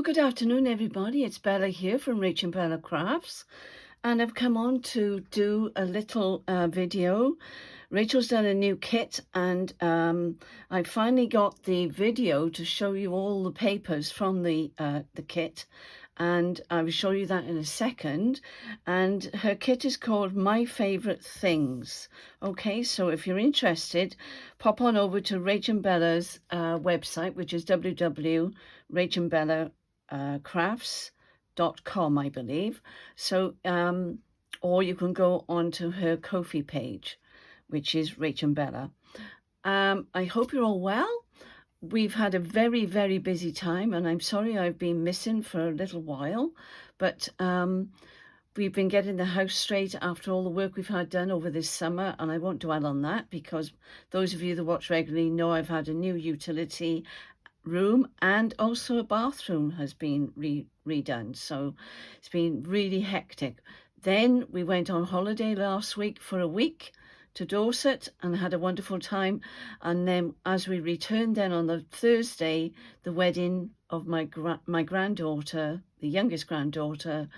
Well, good afternoon, everybody. It's Bella here from RachandBella's Crafts, and I've come on to do a little video. Rachel's done a new kit, and I finally got the video to show you all the papers from the kit, and I will show you that in a second. And her kit is called My Favorite Things. Okay, so if you're interested, pop on over to RachandBella's website, which is www.RachandBella's.crafts.com, I believe. So, or you can go on to her KoFi page, which is RachandBella. I hope you're all well. We've had a very, very busy time, and I'm sorry I've been missing for a little while, but we've been getting the house straight after all the work we've had done over this summer, and I won't dwell on that because those of you that watch regularly know I've had a new utility room, and also a bathroom has been redone, so it's been really hectic. Then we went on holiday last week for a week to Dorset and had a wonderful time, and then as we returned then on the Thursday, the wedding of my granddaughter, the youngest granddaughter,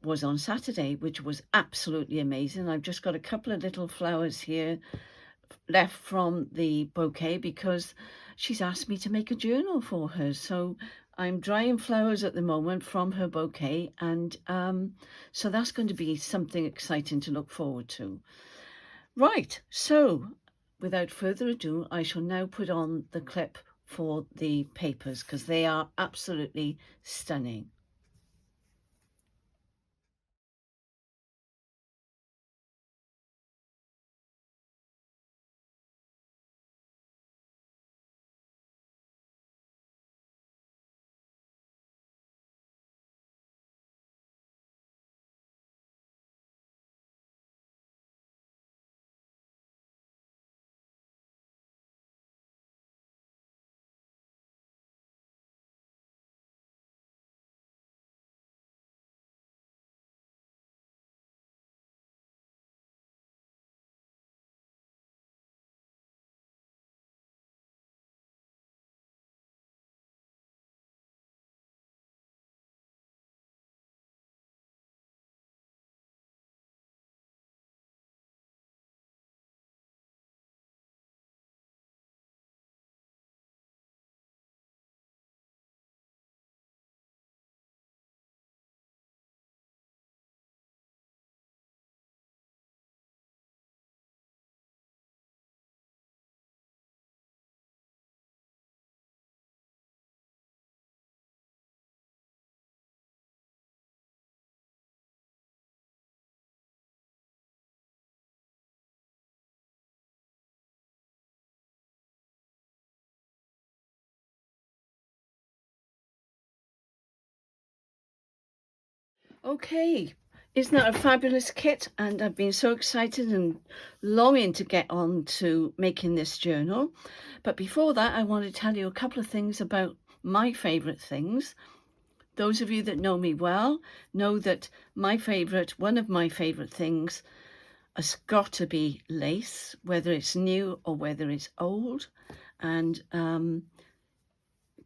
was on Saturday, which was absolutely amazing. I've just got a couple of little flowers here left from the bouquet because she's asked me to make a journal for her. So I'm drying flowers at the moment from her bouquet, and so that's going to be something exciting to look forward to. Right, so without further ado, I shall now put on the clip for the papers because they are absolutely stunning. Okay, isn't that a fabulous kit? And I've been so excited and longing to get on to making this journal. But before that, I want to tell you a couple of things about my favorite things. Those of you that know me well know that one of my favorite things has got to be lace, whether it's new or whether it's old. And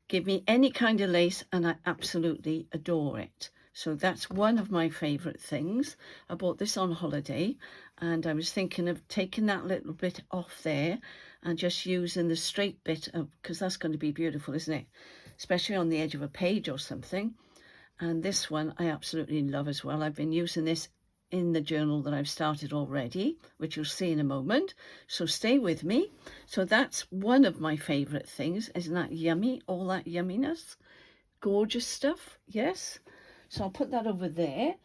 give me any kind of lace and I absolutely adore it. So that's one of my favorite things. I bought this on holiday and I was thinking of taking that little bit off there and just using the straight bit of, because that's going to be beautiful, isn't it? Especially on the edge of a page or something. And this one I absolutely love as well. I've been using this in the journal that I've started already, which you'll see in a moment. So stay with me. So that's one of my favorite things. Isn't that yummy? All that yumminess. Gorgeous stuff. Yes. So I'll put that over there.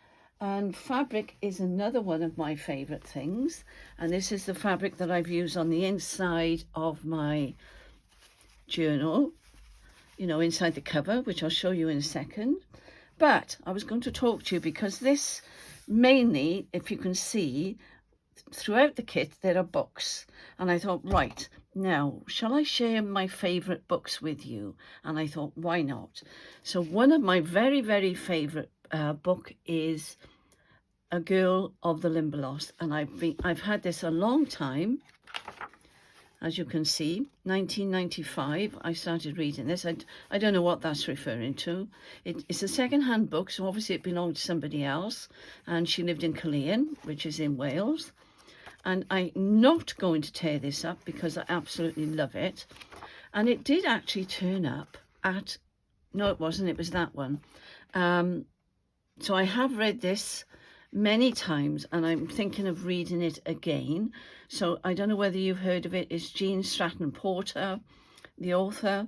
And fabric is another one of my favorite things. And this is the fabric that I've used on the inside of my journal, you know, inside the cover, which I'll show you in a second. But I was going to talk to you because this mainly, if you can see, throughout the kit there are books, and I thought, right, now shall I share my favorite books with you? And I thought, why not? So one of my very, very favorite book is A Girl of the Limberlost, and I've had this a long time, as you can see, 1995, I started reading this. I don't know what that's referring to. It's a second-hand book, so obviously it belonged to somebody else, and she lived in Caerleon, which is in Wales. And I'm not going to tear this up because I absolutely love it. And it did actually turn up at, no it wasn't, it was that one. So I have read this many times, and I'm thinking of reading it again. So I don't know whether you've heard of it. It's Jean Stratton Porter, the author,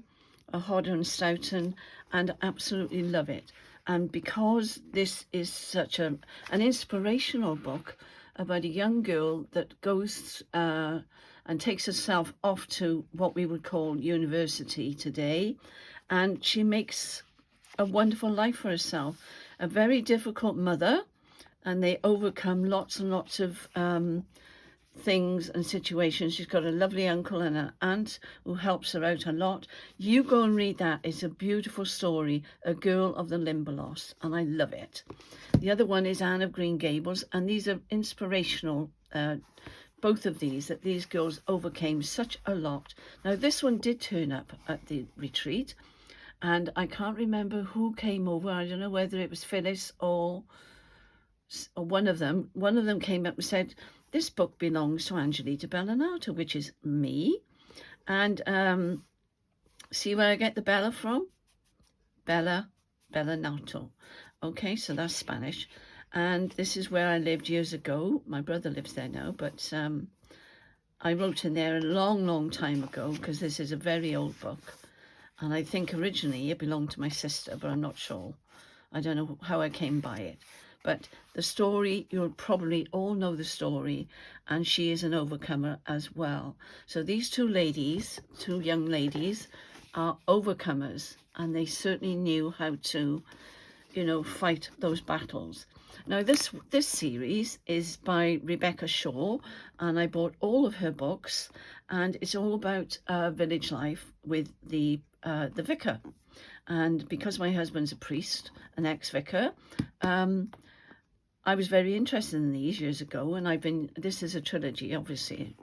a Hodder and Stoughton, and absolutely love it. And because this is such an inspirational book about a young girl that goes and takes herself off to what we would call university today, and she makes a wonderful life for herself. A very difficult mother, and they overcome lots and lots of things and situations. She's got a lovely uncle and an aunt who helps her out a lot. You go and read that. It's a beautiful story, A Girl of the Limberlost, and I love it. The other one is Anne of Green Gables, and these are inspirational, both of these, that these girls overcame such a lot. Now, this one did turn up at the retreat, and I can't remember who came over. I don't know whether it was Phyllis or one of them. One of them came up and said, this book belongs to Angelita Bellanato, which is me. And see where I get the Bella from? Bellanato. Okay, so that's Spanish. And this is where I lived years ago. My brother lives there now, but I wrote in there a long, long time ago, because this is a very old book. And I think originally it belonged to my sister, but I'm not sure. I don't know how I came by it. But the story, you'll probably all know the story, and she is an overcomer as well. So these two ladies, two young ladies, are overcomers, and they certainly knew how to, you know, fight those battles. Now, this series is by Rebecca Shaw, and I bought all of her books, and it's all about village life with the vicar. And because my husband's a priest, an ex-vicar, I was very interested in these years ago, and this is a trilogy, obviously.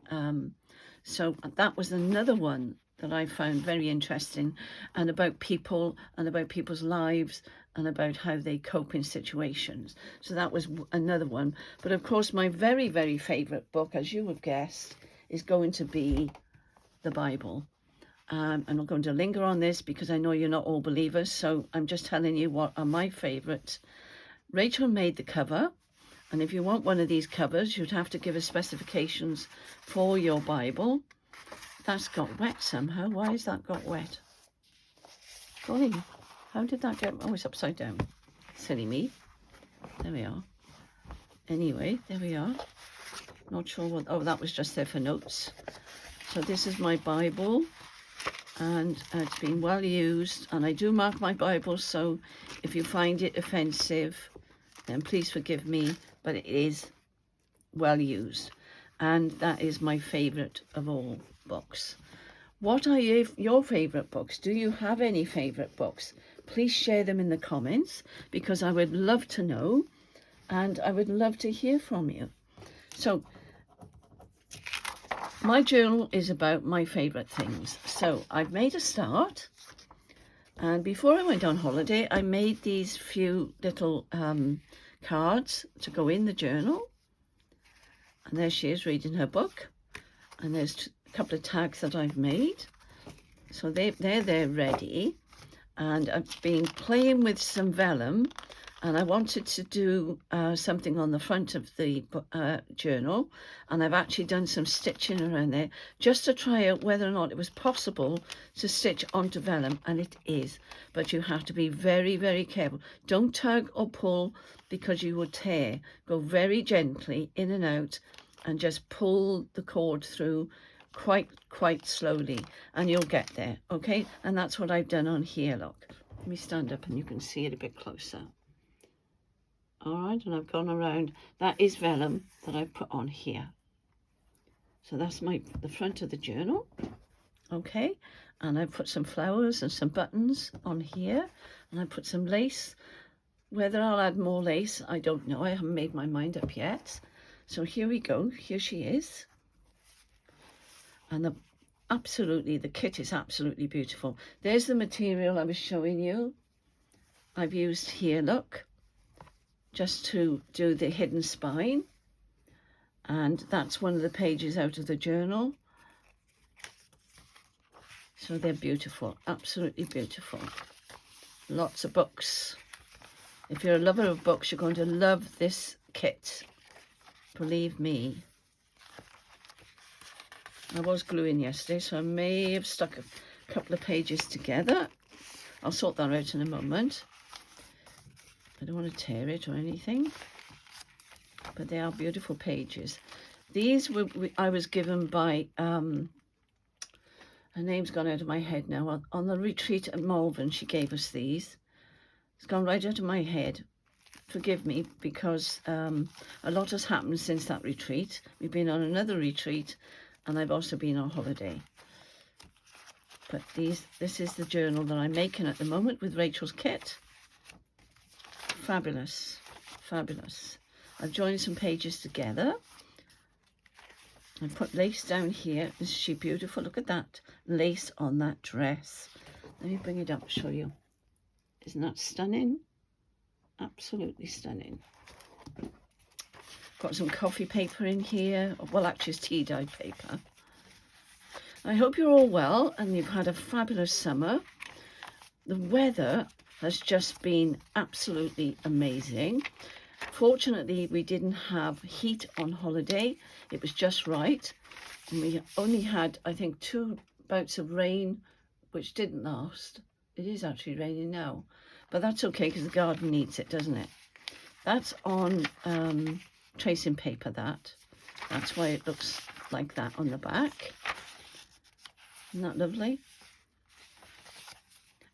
So that was another one that I found very interesting, and about people and about people's lives and about how they cope in situations. So that was another one. But of course, my very, very favourite book, as you would guess, is going to be the Bible. I'm not going to linger on this because I know you're not all believers, so I'm just telling you what are my favourites. Rachel made the cover, and if you want one of these covers, you'd have to give us specifications for your Bible. That's got wet somehow. Why has that got wet? Golly, how did that get... Oh, it's upside down. Silly me. There we are. Anyway, there we are. Not sure what... Oh, that was just there for notes. So this is my Bible, and it's been well used, and I do mark my Bible, so if you find it offensive, then please forgive me, but it is well used, and that is my favourite of all books. What are your favourite books? Do you have any favourite books? Please share them in the comments, because I would love to know, and I would love to hear from you. So my journal is about my favourite things. So I've made a start, and before I went on holiday, I made these few little cards to go in the journal. And there she is reading her book, and there's a couple of tags that I've made. So they're ready, and I've been playing with some vellum, and I wanted to do something on the front of the journal, and I've actually done some stitching around there just to try out whether or not it was possible to stitch onto vellum, and it is, but you have to be very, very careful. Don't tug or pull because you will tear. Go very gently in and out and just pull the cord through quite slowly, and you'll get there. Okay, and that's what I've done on here. Look, let me stand up and you can see it a bit closer. All right, and I've gone around. That is vellum that I've put on here. So that's the front of the journal. Okay, and I've put some flowers and some buttons on here, and I put some lace. Whether I'll add more lace, I don't know. I haven't made my mind up yet. So here we go. Here she is. And absolutely, the kit is absolutely beautiful. There's the material I was showing you. I've used here, look, just to do the hidden spine. And that's one of the pages out of the journal. So they're beautiful, absolutely beautiful. Lots of books. If you're a lover of books, you're going to love this kit. Believe me. I was gluing yesterday, so I may have stuck a couple of pages together. I'll sort that out in a moment. I don't want to tear it or anything. But they are beautiful pages. These were I was given by, her name's gone out of my head now. On the retreat at Malvern, she gave us these. It's gone right out of my head. Forgive me, because a lot has happened since that retreat. We've been on another retreat, and I've also been on holiday. But this is the journal that I'm making at the moment with Rachel's kit. Fabulous, fabulous. I've joined some pages together. I put lace down here. Is she beautiful? Look at that lace on that dress. Let me bring it up, show you. Isn't that stunning? Absolutely stunning. Got some coffee paper in here. Well, actually it's tea dyed paper. I hope you're all well and you've had a fabulous summer. The weather has just been absolutely amazing. Fortunately, we didn't have heat on holiday. It was just right. And we only had, I think, 2 bouts of rain, which didn't last. It is actually raining now. But that's okay, because the garden needs it, doesn't it? That's on tracing paper, That's why it looks like that on the back. Isn't that lovely?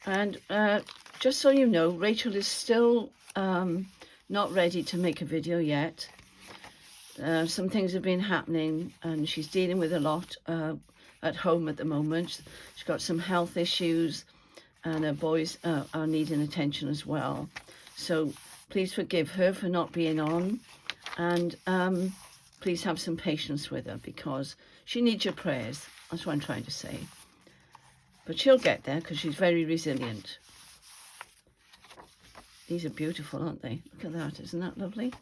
And just so you know, Rachel is still not ready to make a video yet. Some things have been happening and she's dealing with a lot at home at the moment. She's got some health issues and her boys are needing attention as well. So please forgive her for not being on, and please have some patience with her because she needs your prayers. That's what I'm trying to say. But she'll get there because she's very resilient. These are beautiful, aren't they? Look at that. Isn't that lovely?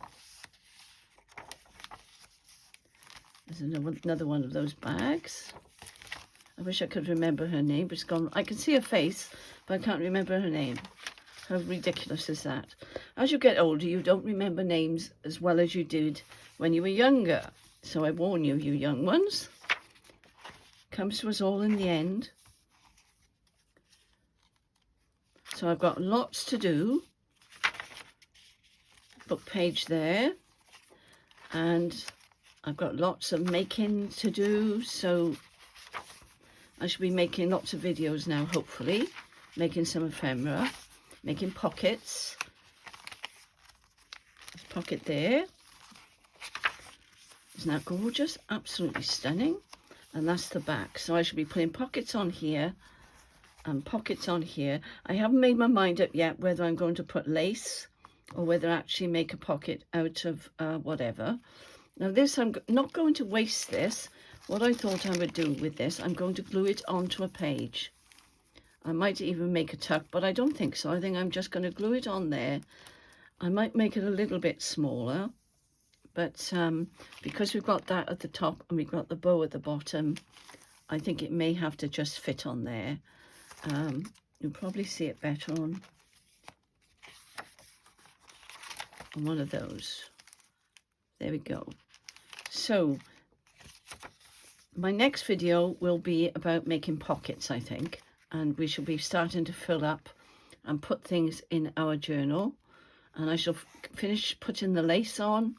There's another one of those bags. I wish I could remember her name, but it's gone. I can see her face, but I can't remember her name. How ridiculous is that? As you get older, you don't remember names as well as you did when you were younger. So I warn you, you young ones. Comes to us all in the end. So I've got lots to do. Book page there. And I've got lots of making to do. So I should be making lots of videos now, hopefully. Making some ephemera. Making pockets. There's a pocket there. Isn't that gorgeous? Absolutely stunning. And that's the back. So I should be putting pockets on here and pockets on here. I haven't made my mind up yet whether I'm going to put lace or whether I actually make a pocket out of whatever. Now this, I'm not going to waste this. What I thought I would do with this, I'm going to glue it onto a page. I might even make a tuck, but I don't think so. I think I'm just going to glue it on there. I might make it a little bit smaller, but because we've got that at the top and we've got the bow at the bottom, I think it may have to just fit on there. You'll probably see it better on one of those. There we go. So my next video will be about making pockets, I think, and we shall be starting to fill up and put things in our journal, and I shall finish putting the lace on,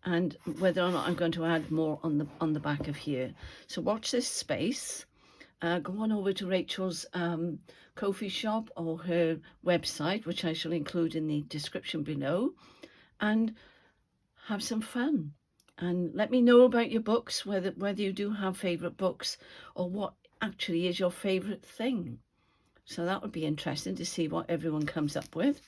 and whether or not I'm going to add more on the back of here. So watch this space. Go on over to Rachel's KoFi shop or her website, which I shall include in the description below, and have some fun. And let me know about your books, whether you do have favourite books or what actually is your favourite thing. So that would be interesting to see what everyone comes up with.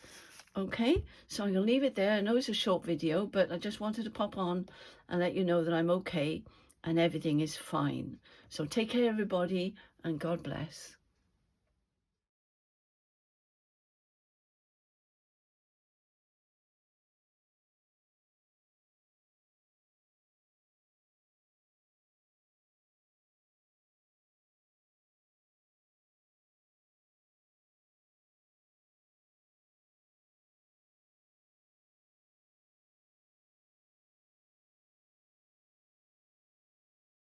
Okay, so I'm going to leave it there. I know it's a short video, but I just wanted to pop on and let you know that I'm okay and everything is fine. So take care, everybody, and God bless.